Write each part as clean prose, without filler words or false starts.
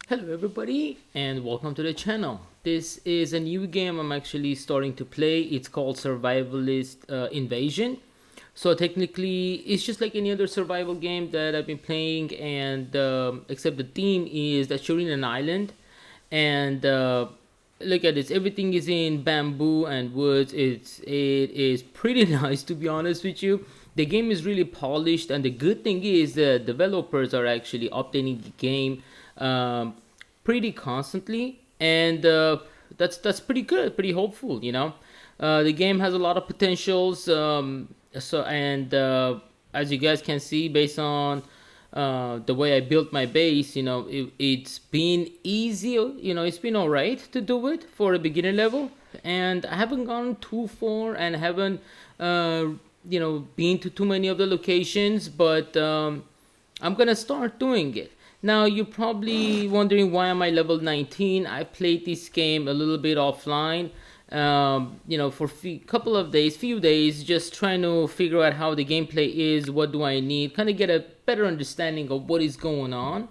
Hello everybody and welcome to the channel. This is a new game I'm actually starting to play. It's called Survivalist Invasion. So technically it's just like any other survival game that I've been playing, and except the theme is that you're in an island, and look at this, everything is in bamboo and woods. It is pretty nice, to be honest with you. The game is really polished, and the good thing is the developers are actually updating the game um, pretty constantly, and that's pretty good, pretty hopeful. The game has a lot of potentials. As you guys can see, based on the way I built my base, it's been easy. It's been all right to do it for a beginner level, and I haven't gone too far and haven't been to too many of the locations, but I'm gonna start doing it. Now you're probably wondering, why am I level 19? I played this game a little bit offline, for a few days, just trying to figure out how the gameplay is, what do I need, kind of get a better understanding of what is going on.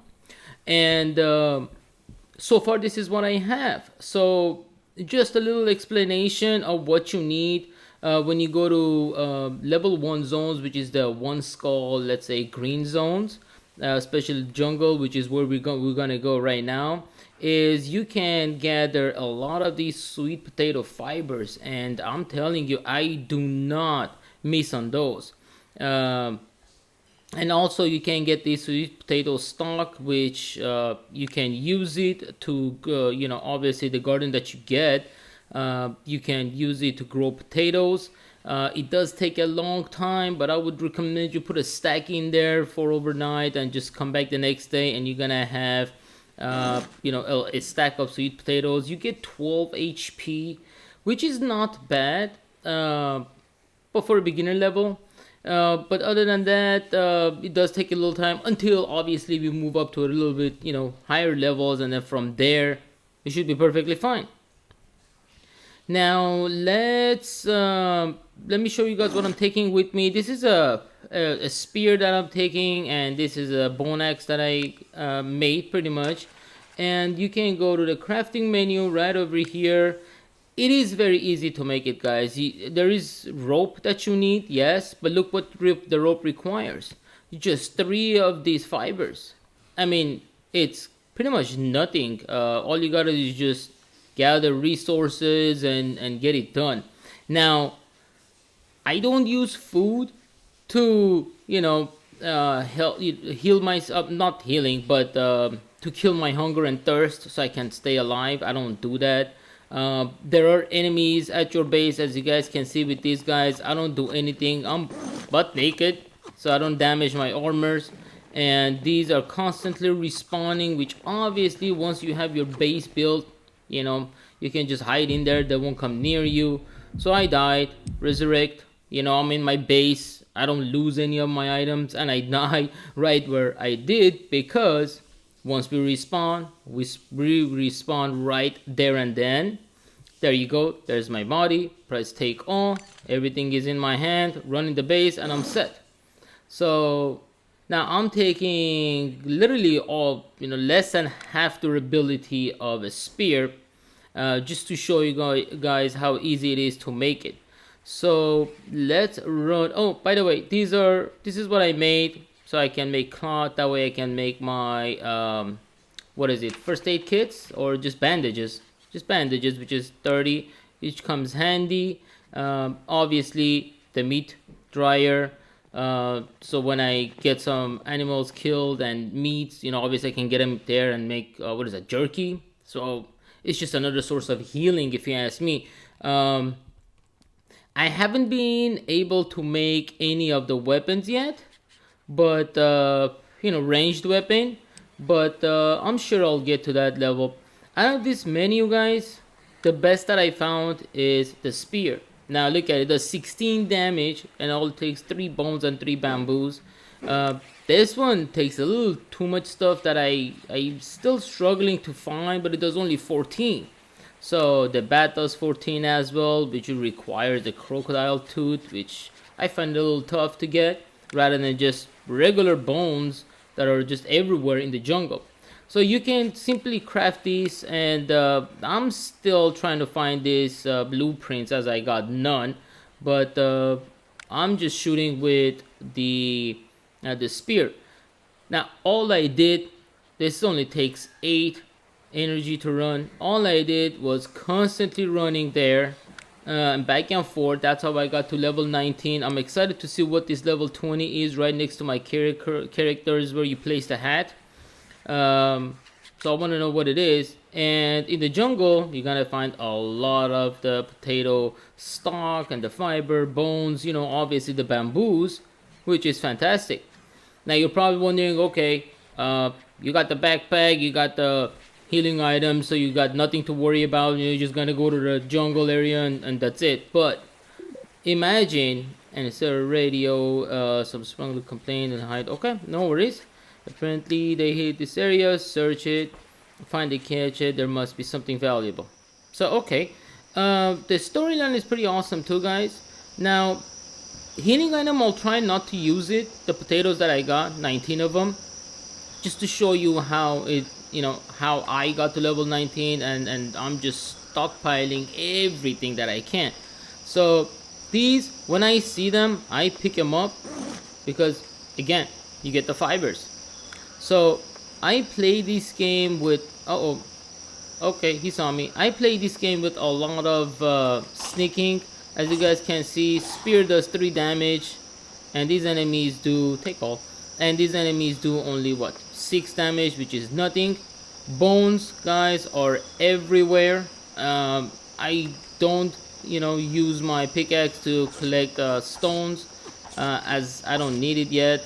And so far, this is what I have. So just a little explanation of what you need. When you go to level 1 zones, which is the one skull, let's say green zones, especially jungle, which is where we're gonna go right now, is you can gather a lot of these sweet potato fibers, and I'm telling you, I do not miss on those. Um, and also you can get this sweet potato stock, which you can use it to obviously the garden that you get, you can use it to grow potatoes. It does take a long time, but I would recommend you put a stack in there for overnight and just come back the next day, and you're gonna have a stack of sweet potatoes. You get 12 HP, which is not bad, but for a beginner level. But other than that, it does take a little time until obviously we move up to a little bit, higher levels, and then from there, it should be perfectly fine. Now let me show you guys what I'm taking with me. This is a spear that I'm taking, and this is a bone axe that I made pretty much. And you can go to the crafting menu right over here. It is very easy to make it, guys. There is rope that you need, yes, but look what the rope requires. Just 3 of these fibers. I mean, it's pretty much nothing. All you gotta do is just gather resources and get it done. Now, I don't use food to, heal myself, not healing, but to kill my hunger and thirst so I can stay alive. I don't do that. There are enemies at your base, as you guys can see with these guys. I don't do anything. I'm butt naked, so I don't damage my armors. And these are constantly respawning, which obviously once you have your base built, you can just hide in there. They won't come near you. So I died, resurrect. I'm in my base. I don't lose any of my items, and I die right where I did, because once we respawn, we respawn right there and then. There you go. There's my body. Press take all. Everything is in my hand. Running the base, and I'm set. So now I'm taking literally all, less than half durability of a spear, just to show you guys how easy it is to make it. So let's run. Oh, by the way, this is what I made, so I can make cloth. That way I can make my what is it? First aid kits, or just bandages? Just bandages, which is 30, which comes handy. Obviously the meat dryer. So when I get some animals killed and meats, obviously I can get them there and make what is that, jerky. So it's just another source of healing, if you ask me. I haven't been able to make any of the weapons yet, but ranged weapon. But I'm sure I'll get to that level. Out of this menu, guys, the best that I found is the spear. Now look at it, it does 16 damage, and all it takes 3 bones and 3 bamboos. This one takes a little too much stuff that I'm still struggling to find, but it does only 14. So the bat does 14 as well, which requires the crocodile tooth, which I find a little tough to get, rather than just regular bones that are just everywhere in the jungle. So you can simply craft these, and I'm still trying to find these blueprints as I got none. But I'm just shooting with the spear. Now all I did, this only takes 8 energy to run. All I did was constantly running there and back and forth. That's how I got to level 19. I'm excited to see what this level 20 is right next to my characters where you place the hat. So I want to know what it is. And in the jungle, you're gonna find a lot of the potato stalk and the fiber, bones, obviously the bamboos, which is fantastic. Now you're probably wondering, okay, you got the backpack, you got the healing items, so you got nothing to worry about. You're just gonna go to the jungle area and that's it. But imagine, and it's a radio, some strongly complain and hide. Okay, no worries. Apparently they hit this area, search it, find it, catch it. There must be something valuable. So okay, the storyline is pretty awesome too, guys. Now, healing item, I'll try not to use it. The potatoes that I got, 19 of them, just to show you how it, how I got to level 19, and I'm just stockpiling everything that I can. So these, when I see them, I pick them up because, again, you get the fibers. So I play this game with, okay, he saw me. I play this game with a lot of sneaking. As you guys can see, spear does 3 damage, and these enemies do, take all, and these enemies do only what, 6 damage, which is nothing. Bones, guys, are everywhere. I don't, use my pickaxe to collect stones, as I don't need it yet.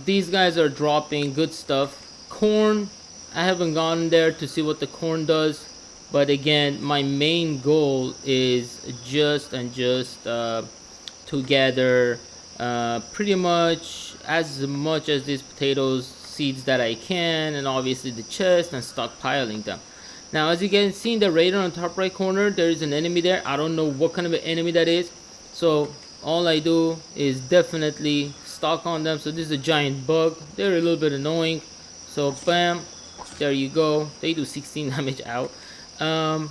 These guys are dropping good stuff. Corn, I haven't gone there to see what the corn does, but again, my main goal is just to gather pretty much as these potatoes seeds that I can, and obviously the chest, and stockpiling them. Now, as you can see in the radar on top right corner, there is an enemy there. I don't know what kind of an enemy that is, so all I do is definitely stock on them. So this is a giant bug. They're a little bit annoying, so bam, there you go. They do 16 damage out. Now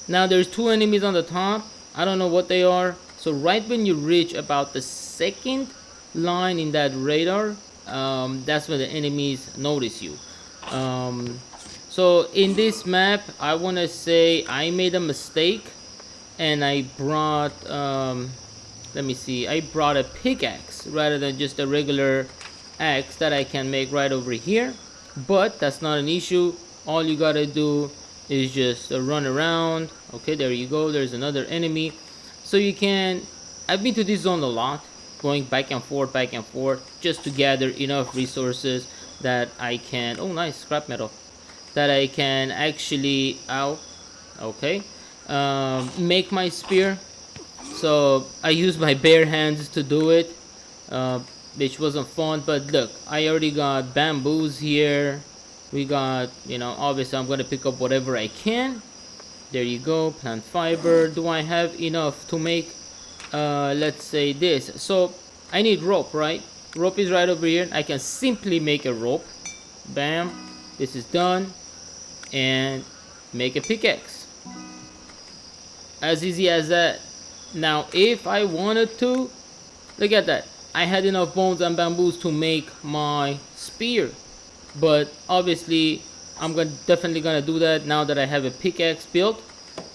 there's 2 enemies on the top. I don't know what they are. So right when you reach about the second line in that radar, that's when the enemies notice you. So in this map, I want to say I made a mistake, and I brought let me see, I brought a pickaxe rather than just a regular axe that I can make right over here. But that's not an issue. All you gotta do is just run around. Okay, there you go. There's another enemy. So you can, I've been to this zone a lot, going back and forth, just to gather enough resources that I can, oh nice, scrap metal, that I can actually, okay, make my spear. So I used my bare hands to do it, which wasn't fun. But look, I already got bamboos here. We got, obviously I'm going to pick up whatever I can. There you go, plant fiber. Do I have enough to make, let's say this? So I need rope, right? Rope is right over here. I can simply make a rope. Bam, this is done. And make a pickaxe. As easy as that. Now, if I wanted to, look at that. I had enough bones and bamboos to make my spear. But obviously, I'm definitely gonna do that now that I have a pickaxe built.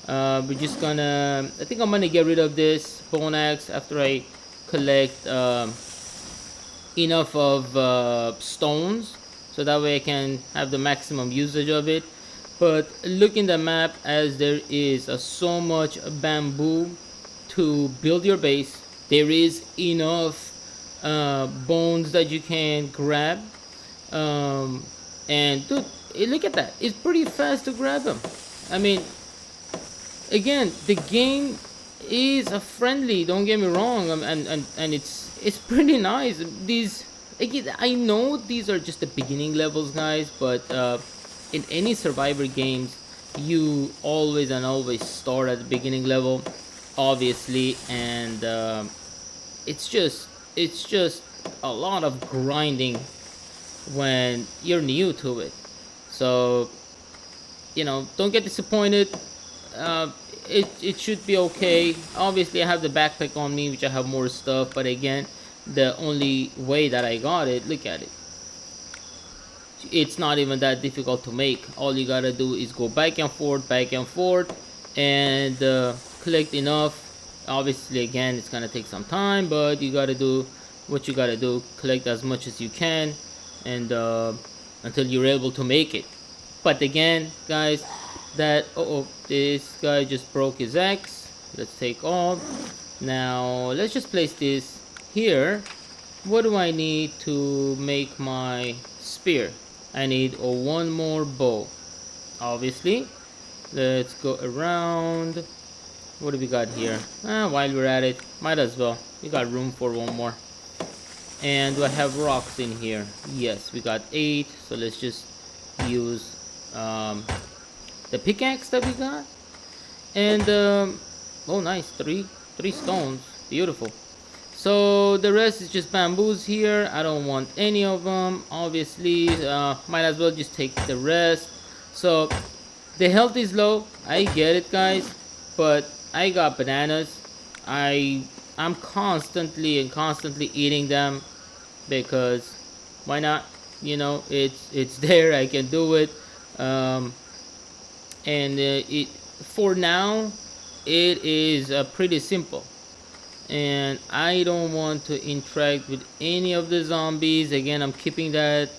We're just gonna, I think I'm gonna get rid of this bone axe after I collect enough of stones, so that way I can have the maximum usage of it. But look in the map, as there is so much bamboo to build your base. There is enough bones that you can grab, and dude, look at that, it's pretty fast to grab them. I mean, again, the game is a friendly, don't get me wrong, and it's pretty nice. These, again, I know these are just the beginning levels, guys, but in any survivor games, you always start at the beginning level, obviously, and it's just a lot of grinding when you're new to it. So, don't get disappointed. uh, it should be okay. Obviously, I have the backpack on me, which I have more stuff. But again, the only way that I got it, look at it. It's not even that difficult to make. All you gotta do is go back and forth, and collect enough. Obviously, again, it's gonna take some time, but you gotta do what you gotta do. Collect as much as you can, and until you're able to make it. But again, guys, this guy just broke his axe. Let's take all. Now let's just place this here. What do I need to make my spear? I need one more bow, obviously. Let's go around. What do we got here? While we're at it, might as well. We got room for one more. And do I have rocks in here? Yes, we got 8. So let's just use the pickaxe that we got. And oh, nice, three stones. Beautiful. So the rest is just bamboos here. I don't want any of them, obviously. Might as well just take the rest. So the health is low, I get it, guys, but I got bananas. I'm constantly eating them, because why not? It's there. I can do it. And it for now it is pretty simple, and I don't want to interact with any of the zombies. Again, I'm keeping that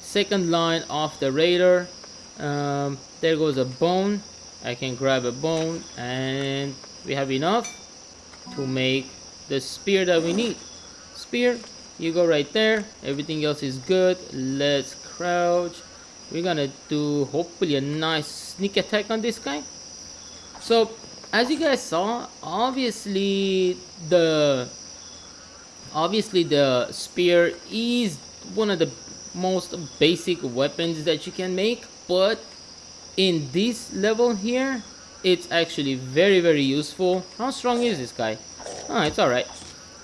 second line off the radar. There goes a bone. I can grab a bone, and we have enough to make the spear that we need. Spear, you go right there. Everything else is good. Let's crouch. We're gonna do hopefully a nice sneak attack on this guy. So as you guys saw, obviously the spear is one of the most basic weapons that you can make, but in this level here, it's actually very, very useful. How strong is this guy? Oh, it's all right.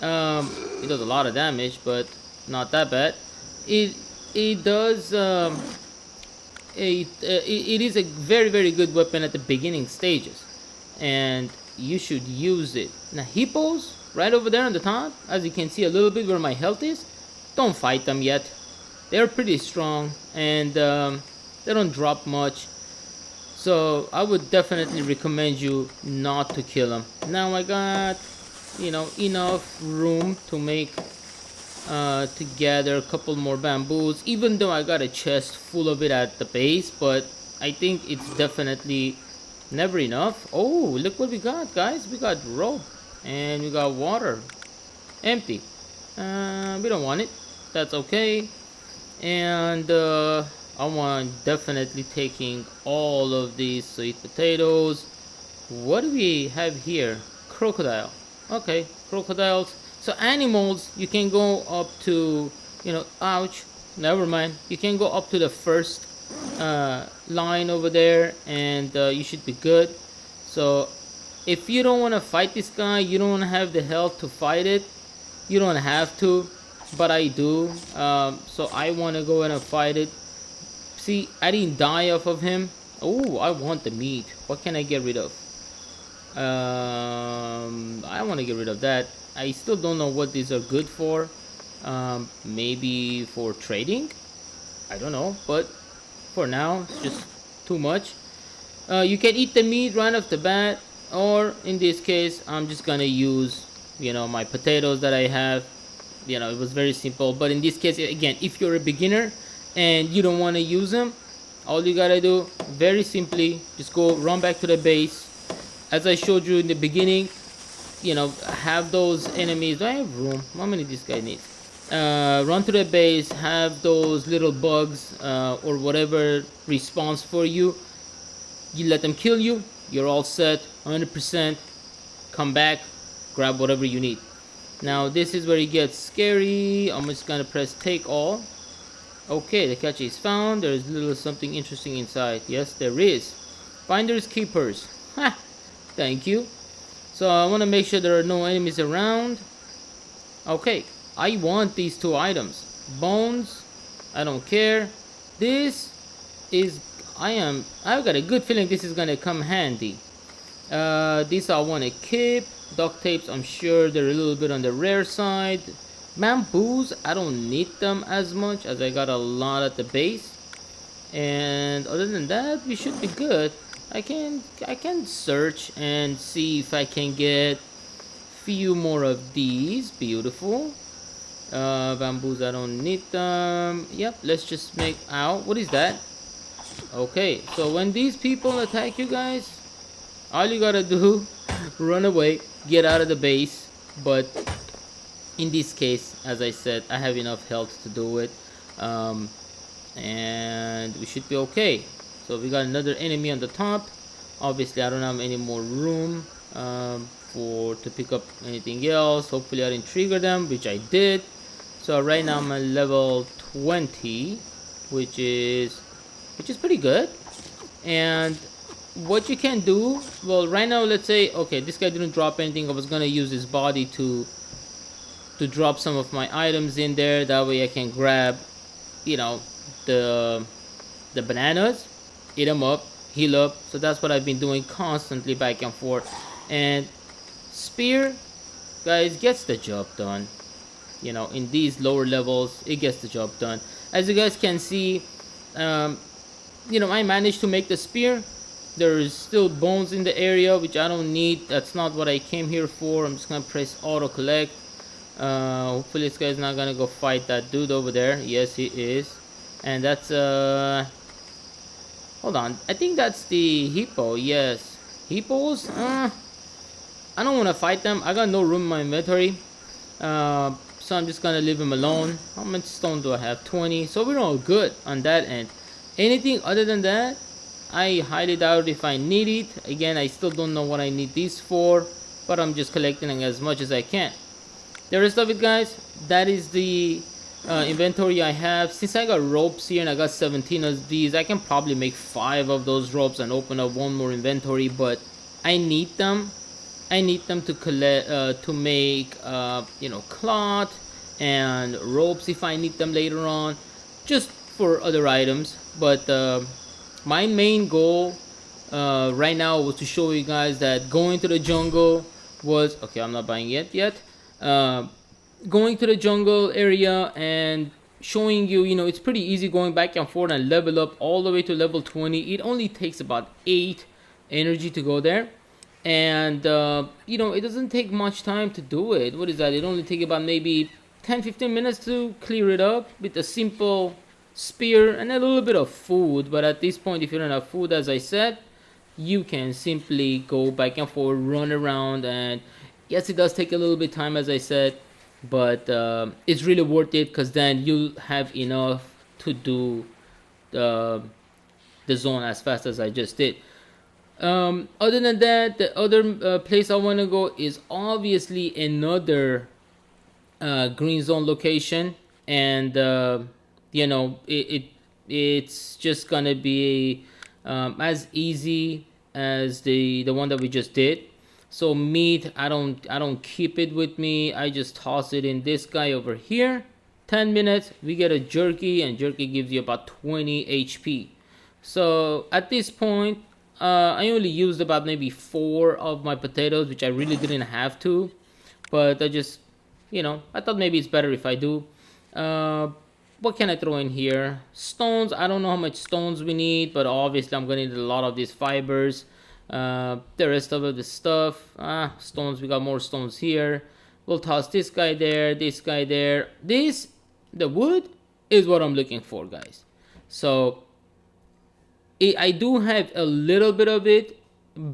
It does a lot of damage, but not that bad. It does. It is a very, very good weapon at the beginning stages, and you should use it. Now, hippos right over there on the top, as you can see a little bit where my health is. Don't fight them yet. They're pretty strong, and they don't drop much. So I would definitely recommend you not to kill them. Now I got, enough room to make to gather a couple more bamboos, even though I got a chest full of it at the base. But I think it's definitely never enough. Oh, look what we got, guys. We got rope, and we got water. Empty. We don't want it. That's okay. And I want definitely taking all of these sweet potatoes. What do we have here? Crocodile. Okay, crocodiles. So animals, you can go up to, ouch, never mind. You can go up to the first line over there, and you should be good. So if you don't want to fight this guy, you don't have the health to fight it, you don't have to, but I do. So I want to go in and fight it. See, I didn't die off of him. Oh, I want the meat. What can I get rid of? I want to get rid of that. I still don't know what these are good for. Maybe for trading? I don't know, but for now, it's just too much. You can eat the meat right off the bat, or in this case, I'm just gonna use, my potatoes that I have. It was very simple, but in this case, again, if you're a beginner and you don't want to use them, all you gotta do, very simply, just go run back to the base. As I showed you in the beginning, have those enemies. Do I have room? How many this guy needs? Run to the base, have those little bugs or whatever response for you. You let them kill you, you're all set, 100%. Come back, grab whatever you need. Now this is where it gets scary. I'm just gonna press take all. Okay, the catch is found. There's a little something interesting inside. Yes, there is. Finders keepers. Ha! Thank you. So I want to make sure there are no enemies around. Okay, I want these 2 items. Bones I don't care. This is I've got a good feeling this is gonna come handy. These I want to keep. Duct tapes, I'm sure they're a little bit on the rare side. Bamboos, I don't need them as much as I got a lot at the base. And other than that, we should be good. I can search and see if I can get few more of these. Beautiful. Bamboos, I don't need them. Yep, let's just make out. What is that? Okay, so when these people attack you guys, all you gotta do, run away, get out of the base. But in this case, as I said, I have enough health to do it. Um, and we should be okay. So we got another enemy on the top. Obviously, I don't have any more room for to pick up anything else. Hopefully, I didn't trigger them, which I did. So right now I'm at level 20, which is pretty good. And what you can do, well, right now, let's say, okay, this guy didn't drop anything. I was gonna use his body to drop some of my items in there. That way I can grab, you know, the bananas, eat them up, heal up. So that's what I've been doing constantly, back and forth. And spear, guys, gets the job done. You know, in these lower levels, it gets the job done. As you guys can see, you know, I managed to make the spear. There's still bones in the area, which I don't need. That's not what I came here for. I'm just gonna press auto collect. Hopefully this guy's not gonna go fight that dude over there. Yes, he is. And that's hold on, I think that's the hippo. Yes, hippos. I don't want to fight them. I got no room in my inventory. So I'm just gonna leave him alone. How much stone do I have? 20. So we're all good on that end. Anything other than that, I highly doubt if I need it. Again, I still don't know what I need these for, but I'm just collecting as much as I can. The rest of it, guys, that is the inventory I have. Since I got ropes here and I got 17 of these, I can probably make 5 of those ropes and open up one more inventory, but I need them. I need them to collect, to make, you know, cloth and ropes if I need them later on, just for other items. But my main goal right now was to show you guys that going to the jungle was okay. I'm not buying it yet. Going to the jungle area and showing you, you know, it's pretty easy going back and forth and level up all the way to level 20. It only takes about 8 energy to go there. And you know, it doesn't take much time to do it. What is that? It only takes about maybe 10-15 minutes to clear it up with a simple spear and a little bit of food. But at this point, if you don't have food, as I said, you can simply go back and forth, run around. And yes, it does take a little bit time, as I said, but it's really worth it, because then you'll have enough to do the zone as fast as I just did. Other than that, the other place I want to go is obviously another green zone location. And you know, it's just gonna be as easy as the one that we just did. So meat, I don't keep it with me. I just toss it in this guy over here. 10 minutes, we get a jerky, and jerky gives you about 20 HP. So at this point, I only used about maybe 4 of my potatoes, which I really didn't have to. But I just, you know, I thought maybe it's better if I do. What can I throw in here? Stones, I don't know how much stones we need, but obviously I'm going to need a lot of these fibers. The rest of the stuff, stones, we got more stones here. We'll toss this guy there, this guy there. The wood is what I'm looking for, guys. So I do have a little bit of it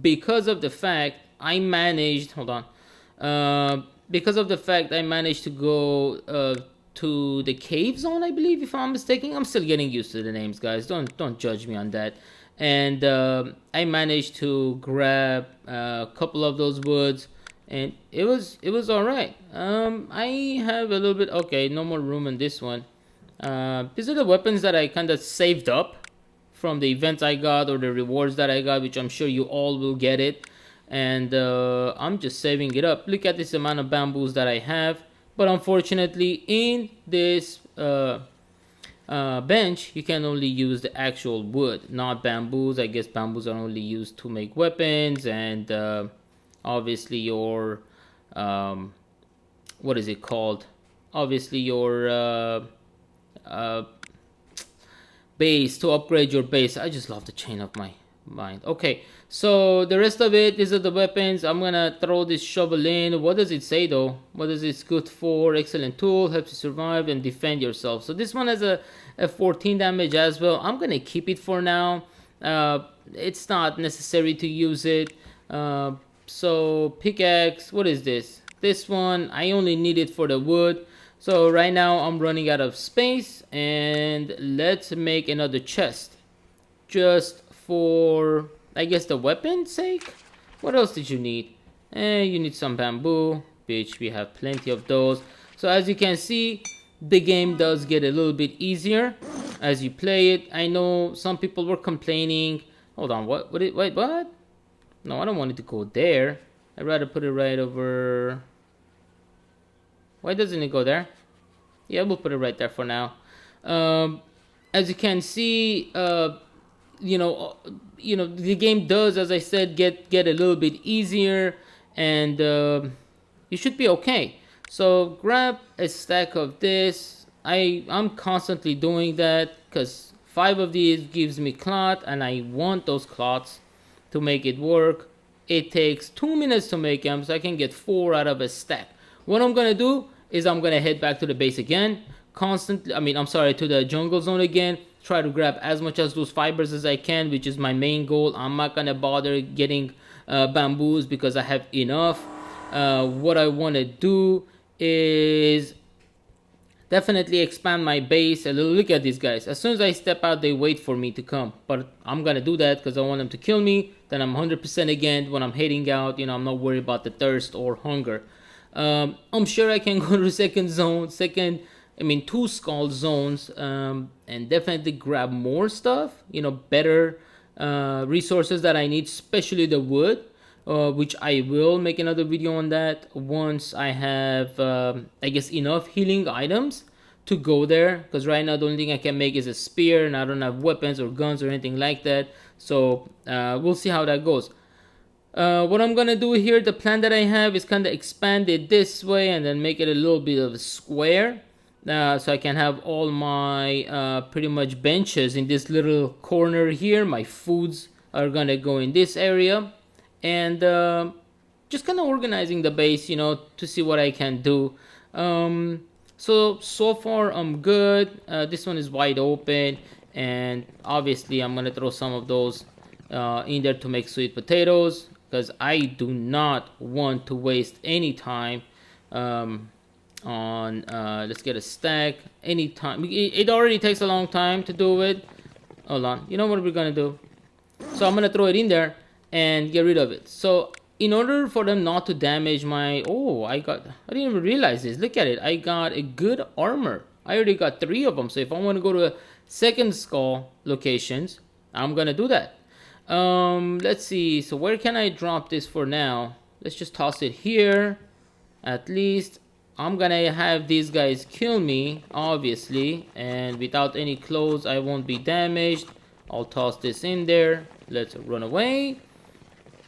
because of the fact I managed, hold on, because of the fact I managed to go to the cave zone, I believe, if I'm mistaken. I'm still getting used to the names, guys. Don't judge me on that. And I managed to grab a couple of those woods, and it was all right. I have a little bit. Okay, no more room in this one. These are the weapons that I kind of saved up from the events I got or the rewards that I got, which I'm sure you all will get it. And I'm just saving it up. Look at this amount of bamboos that I have. But unfortunately, in this bench, you can only use the actual wood, not bamboos. I guess bamboos are only used to make weapons, and obviously your what is it called? Obviously your uh, base, to upgrade your base. I just love the chain of my mind. Okay, so the rest of it, these are the weapons. I'm gonna throw this shovel in. What does it say though? What is it good for? Excellent tool, helps you survive and defend yourself. So this one has a 14 damage as well. I'm gonna keep it for now. It's not necessary to use it. So pickaxe, what is this? This one, I only need it for the wood. So right now I'm running out of space, and let's make another chest. Just for, I guess, the weapon's sake? What else did you need? You need some bamboo, which we have plenty of those. So as you can see, the game does get a little bit easier as you play it. I know some people were complaining. Hold on, wait, what? No, I don't want it to go there. I'd rather put it right over. Why doesn't it go there? Yeah, we'll put it right there for now. As you can see, you know, the game does, as I said, get a little bit easier, and you should be okay. So grab a stack of this. I'm constantly doing that because 5 of these gives me cloth, and I want those cloths to make it work. It takes 2 minutes to make them, so I can get 4 out of a stack. What I'm gonna do is I'm gonna head back to the base again, to the jungle zone again, try to grab as much as those fibers as I can, which is my main goal. I'm not gonna bother getting bamboos because I have enough. What I want to do is definitely expand my base a little. Look at these guys. As soon as I step out, they wait for me to come. But I'm gonna do that because I want them to kill me. Then I'm 100% again when I'm heading out. I'm not worried about the thirst or hunger. I'm sure I can go to second zone, two skull zones, and definitely grab more stuff, better resources that I need, especially the wood, which I will make another video on that once I have, enough healing items to go there, because right now the only thing I can make is a spear, and I don't have weapons or guns or anything like that, so we'll see how that goes. What I'm gonna do here, the plan that I have is kind of expand it this way and then make it a little bit of a square, so I can have all my pretty much benches in this little corner here. My foods are gonna go in this area, and just kind of organizing the base, to see what I can do. So far I'm good. This one is wide open, and obviously I'm gonna throw some of those in there to make sweet potatoes, because I do not want to waste any time on let's get a stack. Any time, it already takes a long time to do it. Hold on, you know what we're gonna do? So I'm gonna throw it in there and get rid of it. So in order for them not to damage my, I didn't even realize this. Look at it, I got a good armor. I already got 3 of them. So if I want to go to a second skull locations, I'm gonna do that. Let's see, so where can I drop this for now? Let's just toss it here. At least I'm gonna have these guys kill me, obviously, and without any clothes I won't be damaged. I'll toss this in there. Let's run away.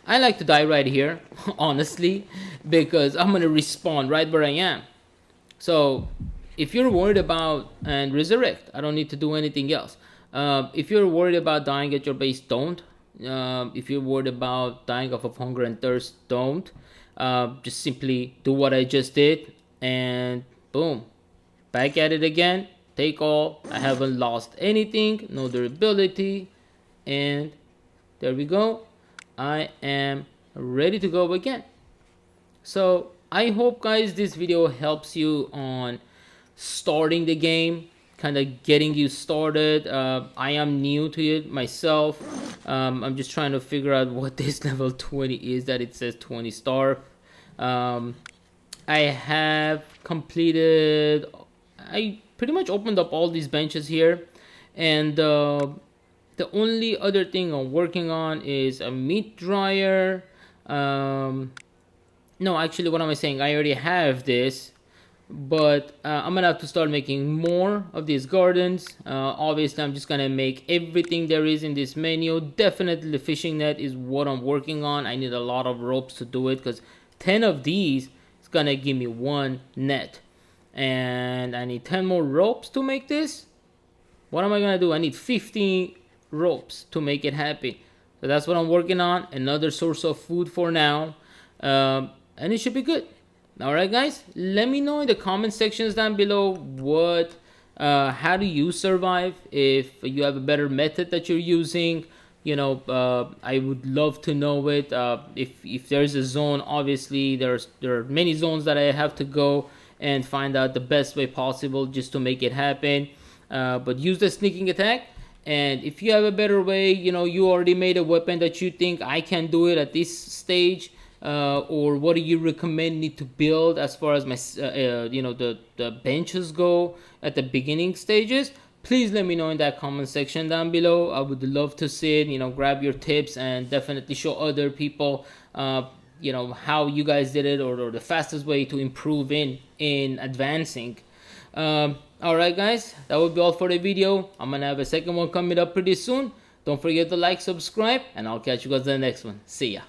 I like to die right here, honestly, because I'm gonna respawn right where I am. So if you're worried about, and resurrect, I don't need to do anything else. If you're worried about dying at your base, don't. If you're worried about dying off of hunger and thirst, don't. Just simply do what I just did, and boom, back at it again. Take all. I haven't lost anything, no durability, and there we go. I am ready to go again. So I hope, guys, this video helps you on starting the game, kind of getting you started. I am new to it myself. I'm just trying to figure out what this level 20 is that it says 20 star. I have completed, I pretty much opened up all these benches here, and the only other thing I'm working on is a meat dryer. No, actually, what am I saying? I already have this. but I'm gonna have to start making more of these gardens. Obviously, I'm just gonna make everything there is in this menu. Definitely the fishing net is what I'm working on. I need a lot of ropes to do it, because 10 of these is gonna give me one net, and I need 10 more ropes to make this. What am I gonna do? I need 15 ropes to make it happen. So that's what I'm working on. Another source of food for now, and it should be good. All right, guys. Let me know in the comment sections down below how do you survive? If you have a better method that you're using, I would love to know it. If there's a zone, obviously there are many zones that I have to go and find out the best way possible just to make it happen. But use the sneaking attack. And if you have a better way, you already made a weapon that you think I can do it at this stage, or what do you recommend me to build as far as my, the benches go at the beginning stages? Please let me know in that comment section down below. I would love to see it. Grab your tips and definitely show other people, how you guys did it, or the fastest way to improve in advancing. Alright, guys, that will be all for the video. I'm gonna have a second one coming up pretty soon. Don't forget to like, subscribe, and I'll catch you guys in the next one. See ya.